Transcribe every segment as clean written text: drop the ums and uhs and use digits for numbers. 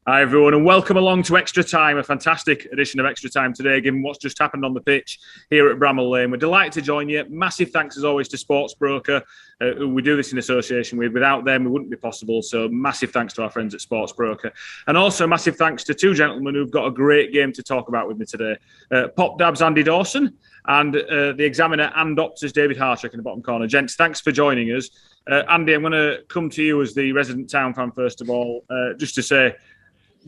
Hi, everyone, and welcome along to Extra Time, a fantastic edition of Extra Time today, given what's just happened on the pitch here at Bramall Lane. We're delighted to join you. Massive thanks, as always, to Sportsbroker, who we do this in association with. Without them, it wouldn't be possible, so massive thanks to our friends at Sportsbroker. And also massive thanks to two gentlemen who've got a great game to talk about with me today. Pop Dab's Andy Lawson and the Examiner and Opta's David Hartrick in the bottom corner. Gents, thanks for joining us. Andy, I'm going to come to you as the resident Town fan, first of all, just to say,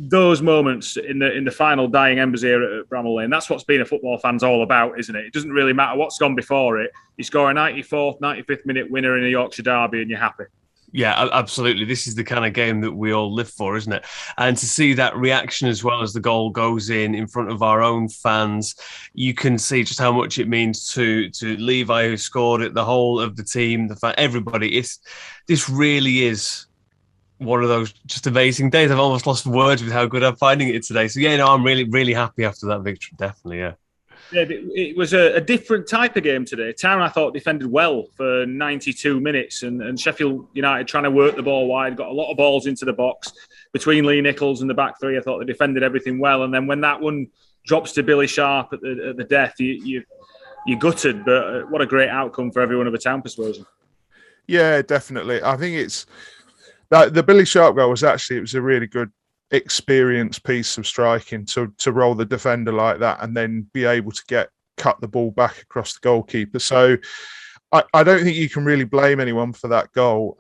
those moments in the final dying embers here at Bramall Lane, that's what's being a football fan's all about, isn't it? It doesn't really matter what's gone before it. You score a 94th, 95th minute winner in a Yorkshire derby and you're happy. Yeah, absolutely. This is the kind of game that we all live for, isn't it? And to see that reaction as well as the goal goes in front of our own fans, you can see just how much it means to Levi, who scored it, the whole of the team, everybody. This really is one of those just amazing days. I've almost lost words with how good I'm finding it today. So, I'm really, really happy after that victory. Definitely, yeah. Yeah, it was a different type of game today. Town, I thought, defended well for 92 minutes and Sheffield United trying to work the ball wide, got a lot of balls into the box between Lee Nichols and the back three. I thought they defended everything well. And then when that one drops to Billy Sharp at the death, you're gutted. But what a great outcome for everyone of a Town persuasion. Yeah, definitely. I think it's... the Billy Sharp goal was a really good experienced piece of striking to roll the defender like that and then be able to cut the ball back across the goalkeeper. So I don't think you can really blame anyone for that goal,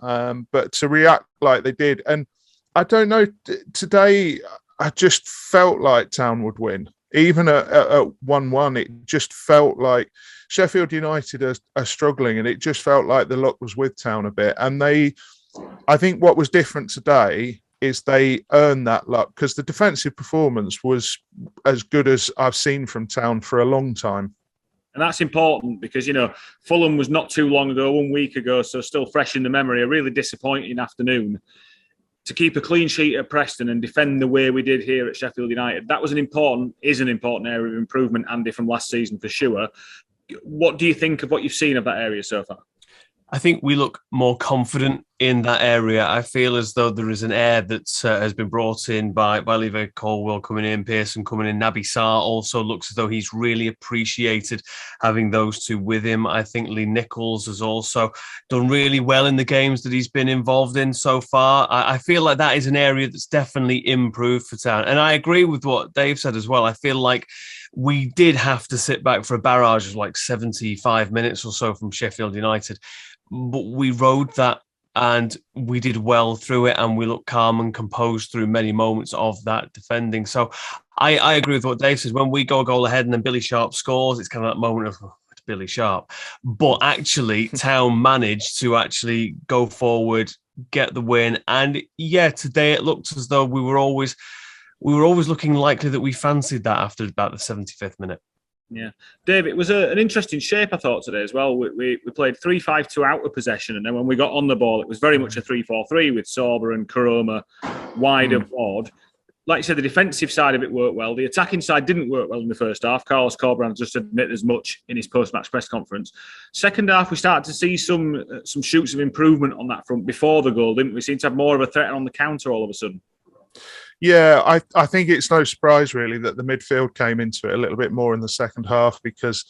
but to react like they did. And I don't know, today I just felt like Town would win. Even at 1-1, it just felt like Sheffield United are struggling and it just felt like the luck was with Town a bit. And I think what was different today is they earned that luck because the defensive performance was as good as I've seen from Town for a long time. And that's important because, Fulham was not too long ago, 1 week ago, so still fresh in the memory, a really disappointing afternoon. To keep a clean sheet at Preston and defend the way we did here at Sheffield United, that was an important area of improvement, Andy, from last season for sure. What do you think of what you've seen of that area so far? I think we look more confident in that area. I feel as though there is an air that has been brought in by Levi Colwill coming in, Pearson coming in. Naby Sarr also looks as though he's really appreciated having those two with him. I think Lee Nichols has also done really well in the games that he's been involved in so far. I feel like that is an area that's definitely improved for Town. And I agree with what Dave said as well. I feel like we did have to sit back for a barrage of like 75 minutes or so from Sheffield United. But we rode that and we did well through it and we looked calm and composed through many moments of that defending. So I agree with what Dave says. When we go a goal ahead and then Billy Sharp scores, it's kind of that moment of it's Billy Sharp. But actually, Town managed to actually go forward, get the win. And yeah, today it looked as though we were always looking likely that we fancied that after about the 75th minute. Yeah. Dave, it was an interesting shape, I thought, today as well. We played 3-5-2 out of possession, and then when we got on the ball, it was very much a 3-4-3 with Sorba and Karoma wide and broad. Like you said, the defensive side of it worked well. The attacking side didn't work well in the first half. Carlos Corberán just admitted as much in his post-match press conference. Second half, we started to see some shoots of improvement on that front before the goal, didn't we? We seemed to have more of a threat on the counter all of a sudden. Yeah, I think it's no surprise, really, that the midfield came into it a little bit more in the second half because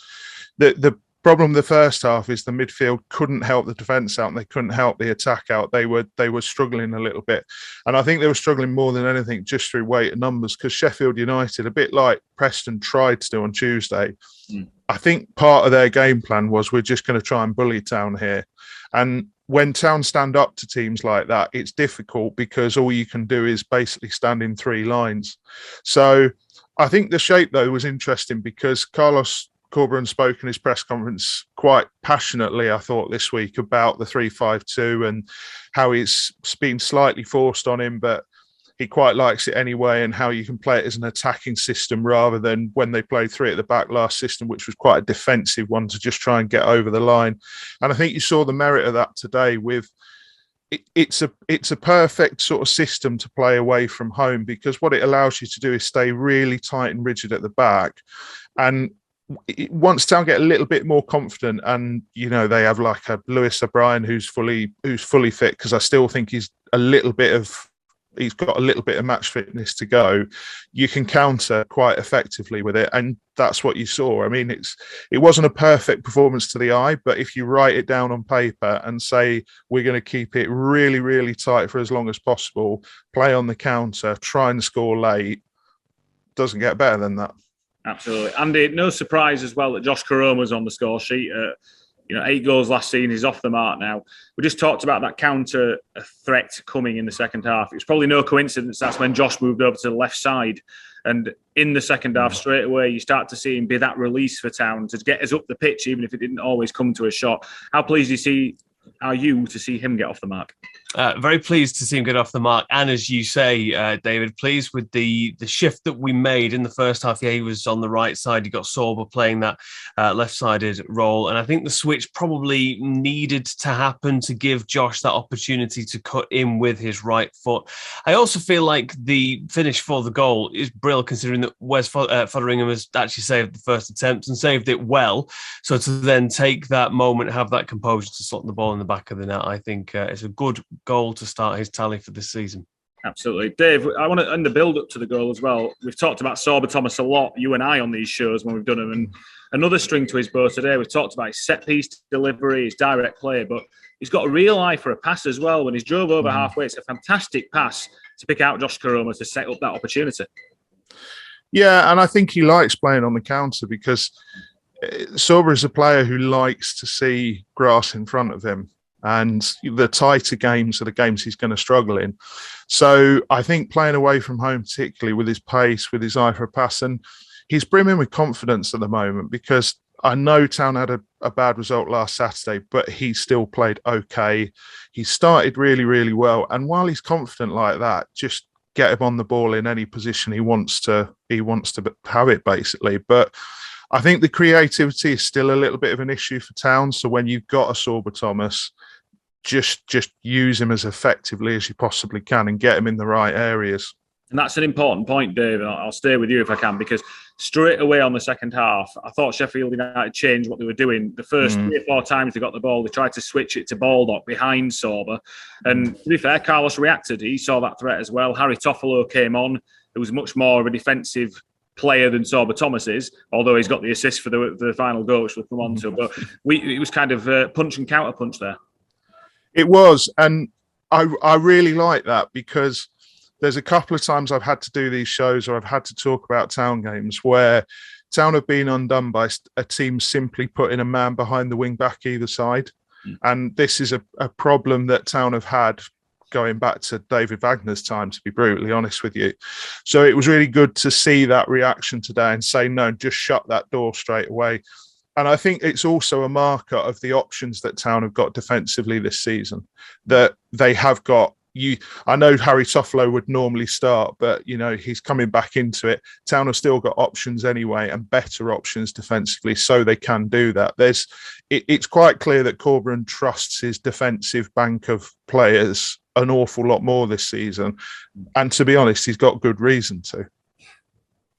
the problem the first half is the midfield couldn't help the defence out and they couldn't help the attack out. They were struggling a little bit. And I think they were struggling more than anything just through weight and numbers because Sheffield United, a bit like Preston tried to do on Tuesday, I think part of their game plan was we're just going to try and bully Town here. And when Town stand up to teams like that, it's difficult because all you can do is basically stand in three lines. So I think the shape, though, was interesting because Carlos Corberán spoke in his press conference quite passionately, I thought, this week about the 3-5-2 and how it's been slightly forced on him, but he quite likes it anyway, and how you can play it as an attacking system rather than when they played three at the back last system, which was quite a defensive one to just try and get over the line. And I think you saw the merit of that today with it's a perfect sort of system to play away from home because what it allows you to do is stay really tight and rigid at the back. And once Town get a little bit more confident and, they have like a Lewis O'Brien who's fully fit because I still think he's a little bit of he's got a little bit of match fitness to go, you can counter quite effectively with it. And that's what you saw. I mean, it wasn't a perfect performance to the eye, but if you write it down on paper and say, we're going to keep it really, really tight for as long as possible, play on the counter, try and score late, doesn't get better than that. Absolutely. Andy, no surprise as well that Josh Koroma's on the score sheet. 8 goals last season. He's off the mark now. We just talked about that counter threat coming in the second half. It was probably no coincidence that's when Josh moved over to the left side. And in the second half, straight away, you start to see him be that release for Town to get us up the pitch, even if it didn't always come to a shot. How pleased are you to see him get off the mark? Very pleased to see him get off the mark. And as you say, David, pleased with the shift that we made in the first half. Yeah, he was on the right side. You got Sorba playing that left-sided role. And I think the switch probably needed to happen to give Josh that opportunity to cut in with his right foot. I also feel like the finish for the goal is brilliant, considering that Wes Fotheringham has actually saved the first attempt and saved it well. So to then take that moment, have that composure to slot the ball in the back of the net, I think it's a good goal to start his tally for this season. Absolutely. Dave, I want to, in the build-up to the goal as well, we've talked about Sorba Thomas a lot, you and I, on these shows when we've done them, and another string to his bow today, we've talked about his set-piece delivery, his direct play, but he's got a real eye for a pass as well. When he's drove over halfway, it's a fantastic pass to pick out Josh Koroma to set up that opportunity. Yeah, and I think he likes playing on the counter because Sorba is a player who likes to see grass in front of him. And the tighter games are the games he's going to struggle in. So I think playing away from home, particularly with his pace, with his eye for a pass, and he's brimming with confidence at the moment, because I know Town had a bad result last Saturday, but he still played okay. He started really, really well. And while he's confident like that, just get him on the ball in any position he wants to have it, basically. But I think the creativity is still a little bit of an issue for Town. So when you've got a Sorba Thomas, just use him as effectively as you possibly can and get him in the right areas. And that's an important point, Dave. I'll stay with you if I can, because straight away on the second half, I thought Sheffield United changed what they were doing. The first 3 or 4 times they got the ball, they tried to switch it to Baldock behind Sorba. And to be fair, Carlos reacted. He saw that threat as well. Harry Toffolo came on. It was much more of a defensive player than Sorba Thomas is, although he's got the assist for the final goal, which we'll come on to. But it was kind of punch and counter punch there. It was, and I really like that, because there's a couple of times I've had to do these shows or I've had to talk about Town games where Town have been undone by a team simply putting a man behind the wing back either side. And this is a problem that Town have had going back to David Wagner's time, to be brutally honest with you. So it was really good to see that reaction today and say, no, just shut that door straight away. And I think it's also a marker of the options that Town have got defensively this season, that they have got. I know Harry Toffolo would normally start, but he's coming back into it. Town have still got options anyway, and better options defensively, so they can do that. It's quite clear that Corberan trusts his defensive bank of players an awful lot more this season, and to be honest, he's got good reason to.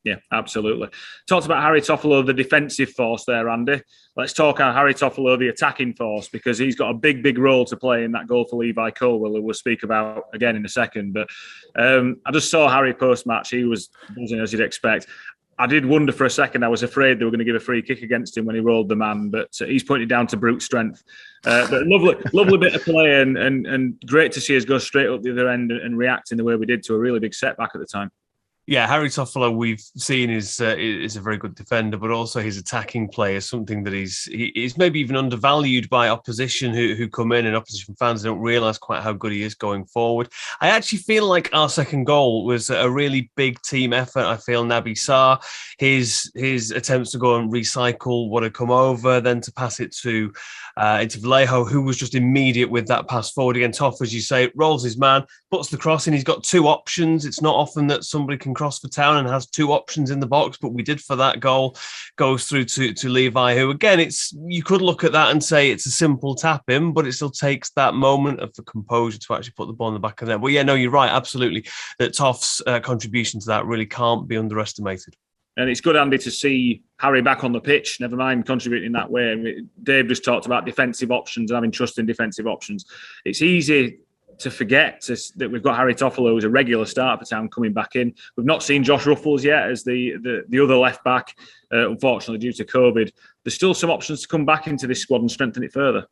Yeah, absolutely. Talked about Harry Toffolo, the defensive force there, Andy. Let's talk about Harry Toffolo, the attacking force, because he's got a big, big role to play in that goal for Levi Colwill, who we'll speak about again in a second. But I just saw Harry post-match. He was buzzing, as you'd expect. I did wonder for a second. I was afraid they were going to give a free kick against him when he rolled the man, but he's pointed down to brute strength. But lovely bit of play, and great to see us go straight up the other end and react in the way we did to a really big setback at the time. Yeah, Harry Toffolo, we've seen is a very good defender, but also his attacking play is something that he's maybe even undervalued by opposition who come in, and opposition fans don't realise quite how good he is going forward. I actually feel like our second goal was a really big team effort. I feel Naby Sarr, his attempts to go and recycle what had come over, then to pass it to into Vallejo, who was just immediate with that pass forward again. Toff, as you say, rolls his man, puts the cross in. He's got 2 options. It's not often that somebody can cross for Town and has 2 options in the box, but we did for that goal. Goes through to Levi, who again, you could look at that and say it's a simple tap in, but it still takes that moment of the composure to actually put the ball in the back of the net. But yeah, no, you're right, absolutely. That Toff's contribution to that really can't be underestimated. And it's good, Andy, to see Harry back on the pitch, never mind contributing that way. And Dave just talked about defensive options and having trust in defensive options. It's easy to forget that we've got Harry Toffolo, who's a regular starter for Town, coming back in. We've not seen Josh Ruffles yet as the other left back, unfortunately, due to COVID. There's still some options to come back into this squad and strengthen it further.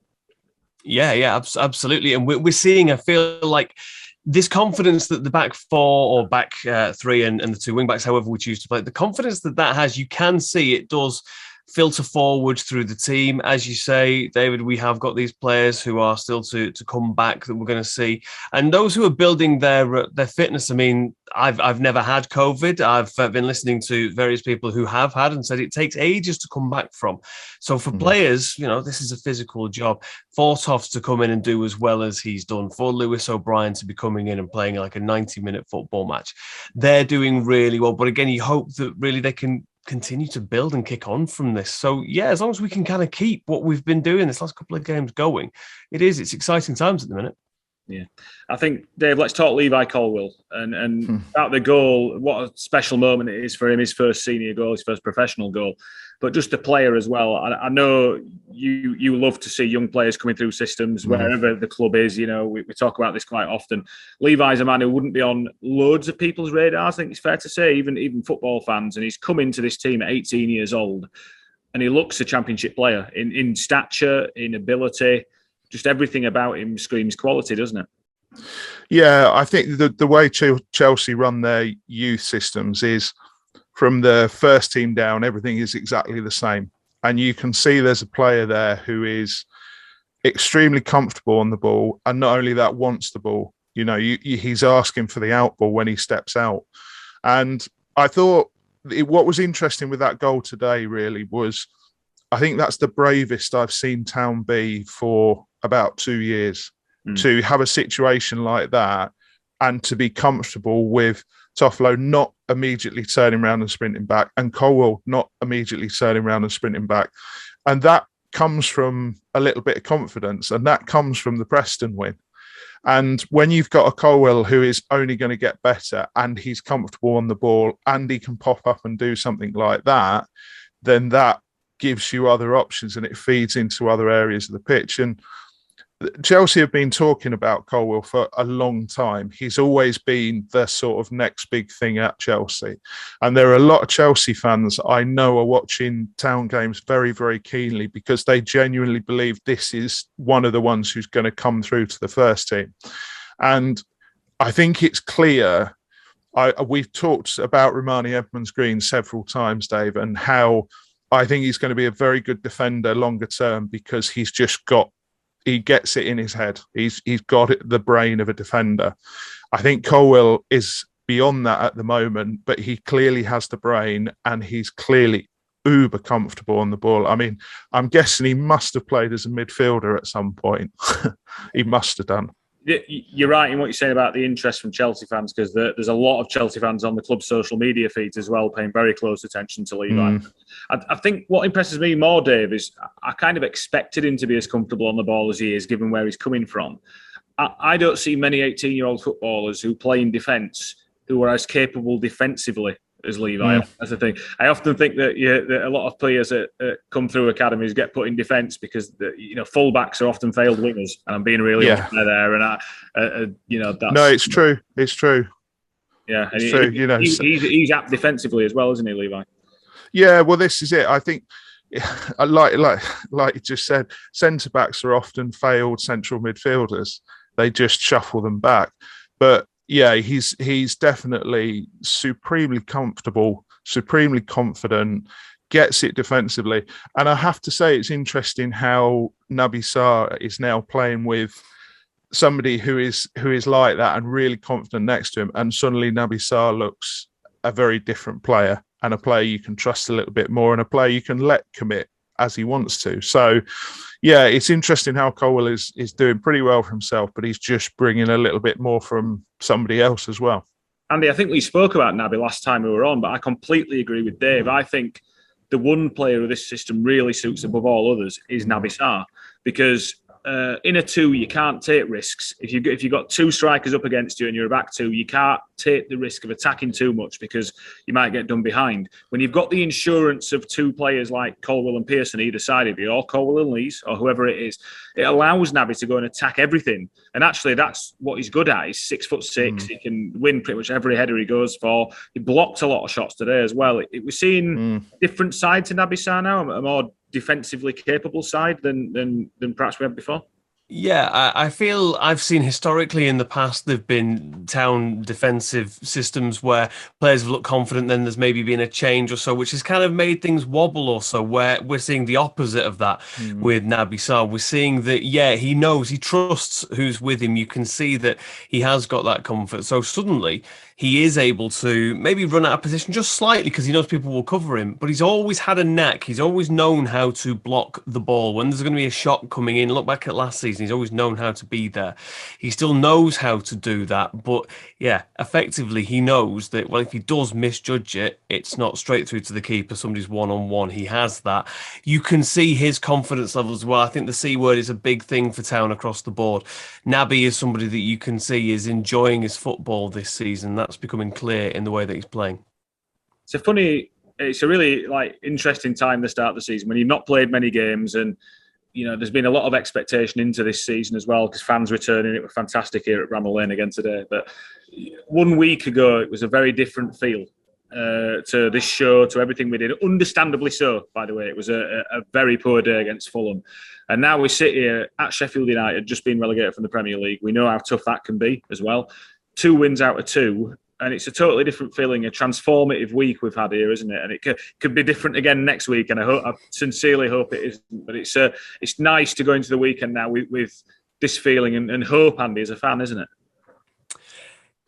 Yeah, absolutely. And we're seeing, I feel like, this confidence that the back four or back three and the two wing backs, however we choose to play, the confidence that has, you can see it does filter forward through the team. As you say, David, we have got these players who are still to come back that we're going to see. And those who are building their fitness, I mean, I've never had COVID. I've been listening to various people who have had and said it takes ages to come back from. So for players, this is a physical job. For Toff to come in and do as well as he's done, for Lewis O'Brien to be coming in and playing like a 90-minute football match, they're doing really well. But again, you hope that really they can continue to build and kick on from this. So yeah, as long as we can kind of keep what we've been doing this last couple of games going, it's exciting times at the minute. Yeah, I think, Dave, let's talk Levi Colwill and about the goal. What a special moment it is for him, his first senior goal, his first professional goal, but just a player as well. I know you love to see young players coming through systems wherever the club is. We talk about this quite often. Levi's a man who wouldn't be on loads of people's radars, I think it's fair to say, even football fans, and he's come into this team at 18 years old, and he looks a championship player in stature, in ability. Just everything about him screams quality, doesn't it? Yeah, I think the way Chelsea run their youth systems is from the first team down, everything is exactly the same. And you can see there's a player there who is extremely comfortable on the ball. And not only that, wants the ball. He's asking for the out ball when he steps out. And I thought what was interesting with that goal today really was, I think that's the bravest I've seen Town be for about 2 years, to have a situation like that and to be comfortable with Toffolo not immediately turning around and sprinting back, and Colwill not immediately turning around and sprinting back. And that comes from a little bit of confidence, and that comes from the Preston win. And when you've got a Colwill who is only going to get better and he's comfortable on the ball and he can pop up and do something like that, then that gives you other options and it feeds into other areas of the pitch. And Chelsea have been talking about Colwill for a long time. He's always been the sort of next big thing at Chelsea. And there are a lot of Chelsea fans I know are watching Town games very, very keenly because they genuinely believe this is one of the ones who's going to come through to the first team. And I think it's clear. We've talked about Romani Edmonds-Green several times, Dave, and how I think he's going to be a very good defender longer term because he gets it in his head. He's got the brain of a defender. I think Colwill is beyond that at the moment, but he clearly has the brain and he's clearly uber comfortable on the ball. I mean, I'm guessing he must have played as a midfielder at some point. He must have done. You're right in what you're saying about the interest from Chelsea fans, because there's a lot of Chelsea fans on the club's social media feeds as well, paying very close attention to Levi. I think what impresses me more, Dave, is I kind of expected him to be as comfortable on the ball as he is, given where he's coming from. I don't see many 18-year-old footballers who play in defence who are as capable defensively as Levi. That's the thing. I often think that a lot of players that come through academies get put in defence because fullbacks are often failed wingers, and I'm being really unfair there. And that's, no, it's true. It's true. Yeah, it's true. He's apt defensively as well, isn't he, Levi? Yeah, well, this is it. I think, like you just said, centre backs are often failed central midfielders. They just shuffle them back, but. Yeah, he's definitely supremely comfortable, supremely confident, gets it defensively. And I have to say, it's interesting how Naby Sarr is now playing with somebody who is like that and really confident next to him. And suddenly Naby Sarr looks a very different player and a player you can trust a little bit more and a player you can let commit as he wants to. So, yeah, it's interesting how Colwill is doing pretty well for himself, but he's just bringing a little bit more from somebody else as well. Andy, I think we spoke about Naby last time we were on, but I completely agree with Dave. I think the one player of this system really suits above all others is Naby Sarr, because in a two, you can't take risks. If you've got two strikers up against you and you're a back two, you can't take the risk of attacking too much because you might get done behind. When you've got the insurance of two players like Colwill and Pearson either side of you, or Colwill and Lees, or whoever it is, it allows Naby to go and attack everything. And actually, that's what he's good at. He's 6'6". He can win pretty much every header he goes for. He blocked a lot of shots today as well. We're seeing a different side to Naby Sarr now, a more defensively capable side than perhaps we had before. Yeah, I feel I've seen historically in the past there've been Town defensive systems where players have looked confident, then there's maybe been a change or so, which has kind of made things wobble or so, where we're seeing the opposite of that with Naby Sarr. We're seeing that, he knows, he trusts who's with him. You can see that he has got that comfort. So suddenly he is able to maybe run out of position just slightly because he knows people will cover him, but he's always had a knack. He's always known how to block the ball. When there's going to be a shot coming in, look back at last season, he's always known how to be there. He still knows how to do that, but effectively he knows that, well, if he does misjudge it, it's not straight through to the keeper, somebody's one-on-one. He has that. You can see his confidence level as well. I think the C word is a big thing for Town across the board. Naby is somebody that you can see is enjoying his football this season. That's becoming clear in the way that he's playing. It's a really interesting time to start the season when you've not played many games, and there's been a lot of expectation into this season as well because fans returning. It was fantastic here at Bramall Lane again today, but 1 week ago it was a very different feel to this show, to everything we did. Understandably so, by the way. It was a very poor day against Fulham, and now we sit here at Sheffield United, just being relegated from the Premier League. We know how tough that can be as well. 2 wins out of 2. And it's a totally different feeling, a transformative week we've had here, isn't it? And it could be different again next week. And I sincerely hope it isn't. But it's nice to go into the weekend now with this feeling and hope, Andy, as a fan, isn't it?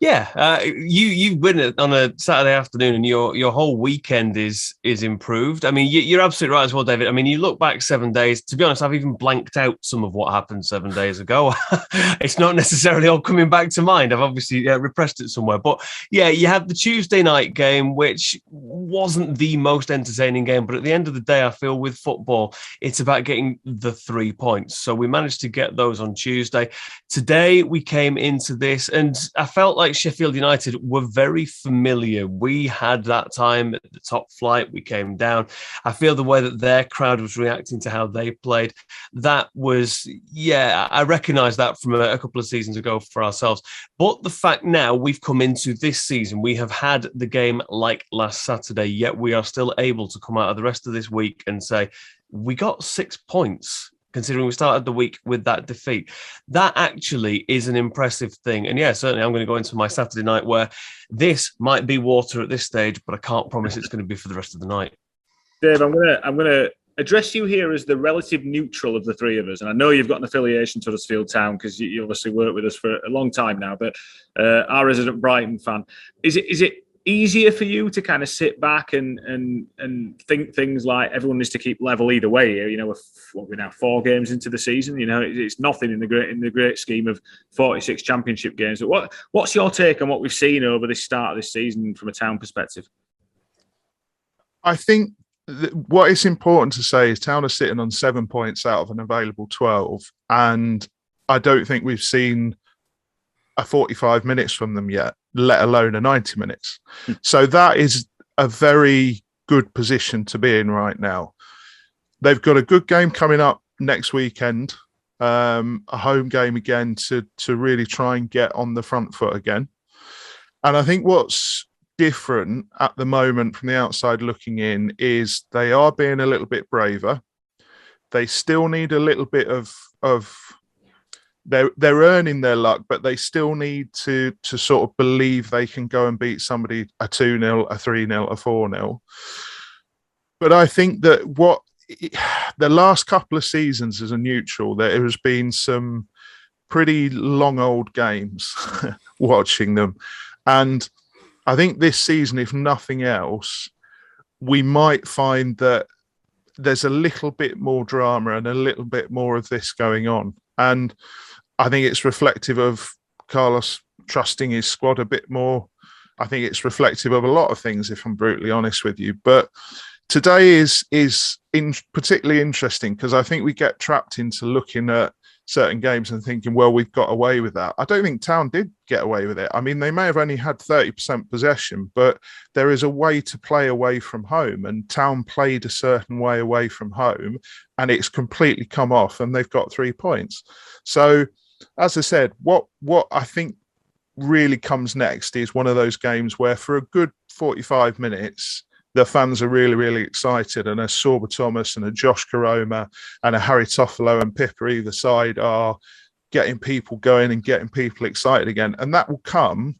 Yeah, you win it on a Saturday afternoon, and your whole weekend is improved. I mean, you're absolutely right as well, David. I mean, you look back 7 days. To be honest, I've even blanked out some of what happened 7 days ago. It's not necessarily all coming back to mind. I've obviously repressed it somewhere. But you had the Tuesday night game, which wasn't the most entertaining game. But at the end of the day, I feel with football, it's about getting the 3 points. So we managed to get those on Tuesday. Today, we came into this, and I felt like Sheffield United were very familiar. We had that time at the top flight. We came down. I feel the way that their crowd was reacting to how they played, that was, I recognise that from a couple of seasons ago for ourselves. But the fact now we've come into this season, we have had the game like last Saturday, yet we are still able to come out of the rest of this week and say, we got 6 points. Considering we started the week with that defeat. That actually is an impressive thing. And certainly I'm going to go into my Saturday night where this might be water at this stage, but I can't promise it's going to be for the rest of the night. Dave, I'm going to address you here as the relative neutral of the three of us. And I know you've got an affiliation to Huddersfield Town because you obviously worked with us for a long time now, but our resident Brighton fan. Is it easier for you to kind of sit back and think things like everyone needs to keep level either way? We're now 4 games into the season. It's nothing in the great scheme of 46 championship games. But what's your take on what we've seen over this start of this season from a Town perspective? I think what is important to say is Town are sitting on 7 points out of an available 12, and I don't think we've seen a 45 minutes from them yet, let alone a 90 minutes. So that is a very good position to be in right now. They've got a good game coming up next weekend, a home game again to really try and get on the front foot again. And I think what's different at the moment from the outside looking in is they are being a little bit braver. They still need a little bit of they're earning their luck, but they still need to sort of believe they can go and beat somebody a 2-0, a 3-0, a 4-0. But I think that the last couple of seasons as a neutral, there has been some pretty long old games watching them. And I think this season, if nothing else, we might find that there's a little bit more drama and a little bit more of this going on. And I think it's reflective of Carlos trusting his squad a bit more. I think it's reflective of a lot of things, if I'm brutally honest with you. But today is particularly interesting because I think we get trapped into looking at certain games and thinking, well, we've got away with that. I don't think Town did get away with it. I mean, they may have only had 30% possession, but there is a way to play away from home, and Town played a certain way away from home, and it's completely come off, and they've got 3 points. So, as I said, what I think really comes next is one of those games where for a good 45 minutes, the fans are really, really excited, and a Sorba Thomas and a Josh Karoma and a Harry Toffolo and Pippa either side are getting people going and getting people excited again. And that will come.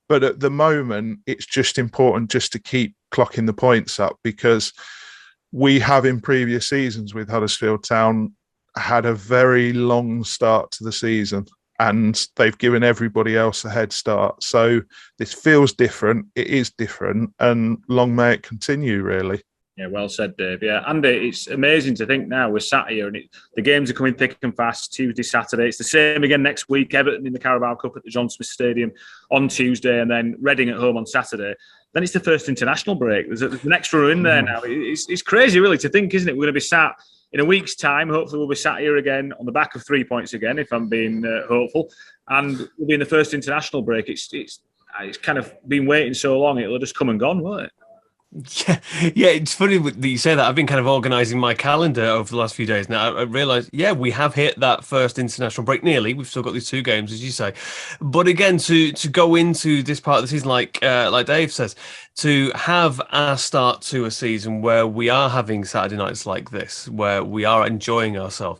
But at the moment, it's just important just to keep clocking the points up, because we have in previous seasons with Huddersfield Town had a very long start to the season, and they've given everybody else a head start. So this feels different. It is different, and long may it continue, really. Yeah, well said, Dave. Yeah, Andy, it's amazing to think now we're sat here and the games are coming thick and fast, Tuesday, Saturday. It's the same again next week, Everton in the Carabao Cup at the John Smith Stadium on Tuesday, and then Reading at home on Saturday. Then it's the first international break. There's an extra run in there now. It's crazy, really, to think, isn't it? We're going to be sat in a week's time. Hopefully we'll be sat here again on the back of 3 points again, if I'm being hopeful. And we'll be in the first international break. It's kind of been waiting so long, it'll have just come and gone, won't it? Yeah, it's funny that you say that. I've been kind of organising my calendar over the last few days. Now, I realised, we have hit that first international break nearly. We've still got these 2 games, as you say. But again, to go into this part of the season, like Dave says, to have our start to a season where we are having Saturday nights like this, where we are enjoying ourselves,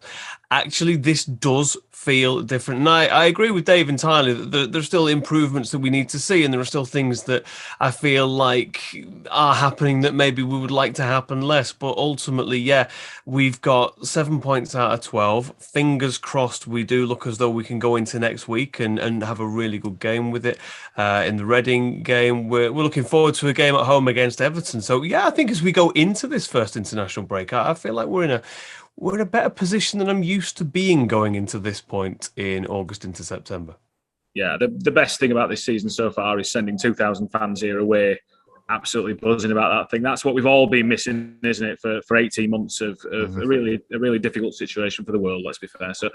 actually, this does feel different. And I agree with Dave entirely that there's still improvements that we need to see, and there are still things that I feel like are happening that maybe we would like to happen less. But ultimately, we've got 7 points out of 12. Fingers crossed we do look as though we can go into next week and have a really good game with it. In the Reading game, we're looking forward to a game at home against Everton. So, I think as we go into this first international break, I feel like we're in a better position than I'm used to being going into this point in August into September. Yeah, the best thing about this season so far is sending 2,000 fans here away, absolutely buzzing about that thing. That's what we've all been missing, isn't it, for 18 months of a really difficult situation for the world, let's be fair. So,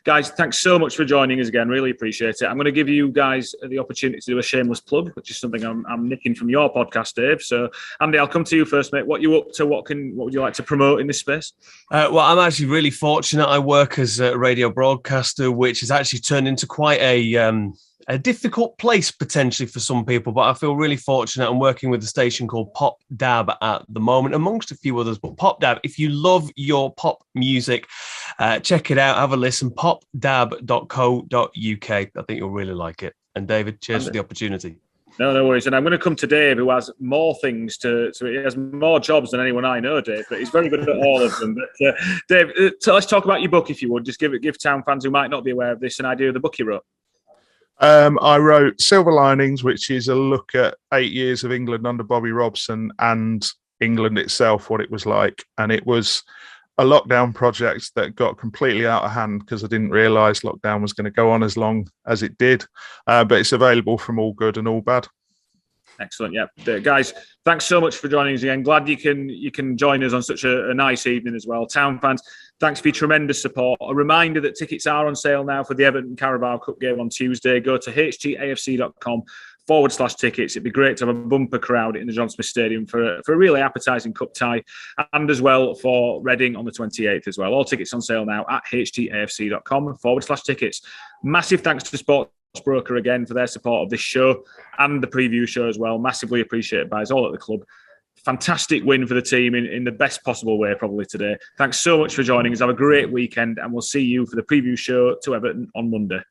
guys, thanks so much for joining us again. Really appreciate it. I'm going to give you guys the opportunity to do a shameless plug, which is something I'm nicking from your podcast, Dave. So, Andy, I'll come to you first, mate. What are you up to? What would you like to promote in this space? Well, I'm actually really fortunate. I work as a radio broadcaster, which has actually turned into quite a difficult place potentially for some people, but I feel really fortunate. I'm working with a station called Pop Dab at the moment, amongst a few others. But Pop Dab, if you love your pop music, check it out, have a listen, popdab.co.uk. I think you'll really like it. And David, cheers for the opportunity. No worries. And I'm going to come to Dave, who has more things he has more jobs than anyone I know, Dave, but he's very good at all of them. But Dave, so let's talk about your book, if you would. Just give Town fans who might not be aware of this an idea of the book you wrote. I wrote Silver Linings, which is a look at 8 years of England under Bobby Robson and England itself, what it was like. And it was a lockdown project that got completely out of hand because I didn't realise lockdown was going to go on as long as it did. But it's available from All Good and All Bad. Excellent. Yeah, guys, thanks so much for joining us again. Glad you can join us on such a nice evening as well. Town fans, thanks for your tremendous support. A reminder that tickets are on sale now for the Everton Carabao Cup game on Tuesday. Go to htafc.com/tickets. It'd be great to have a bumper crowd in the John Smith Stadium for a really appetising cup tie, and as well for Reading on the 28th as well. All tickets on sale now at htafc.com/tickets. Massive thanks to Sports Broker again for their support of this show and the preview show as well. Massively appreciated by us all at the club. Fantastic win for the team in the best possible way probably today. Thanks so much for joining us. Have a great weekend, and we'll see you for the preview show to Everton on Monday.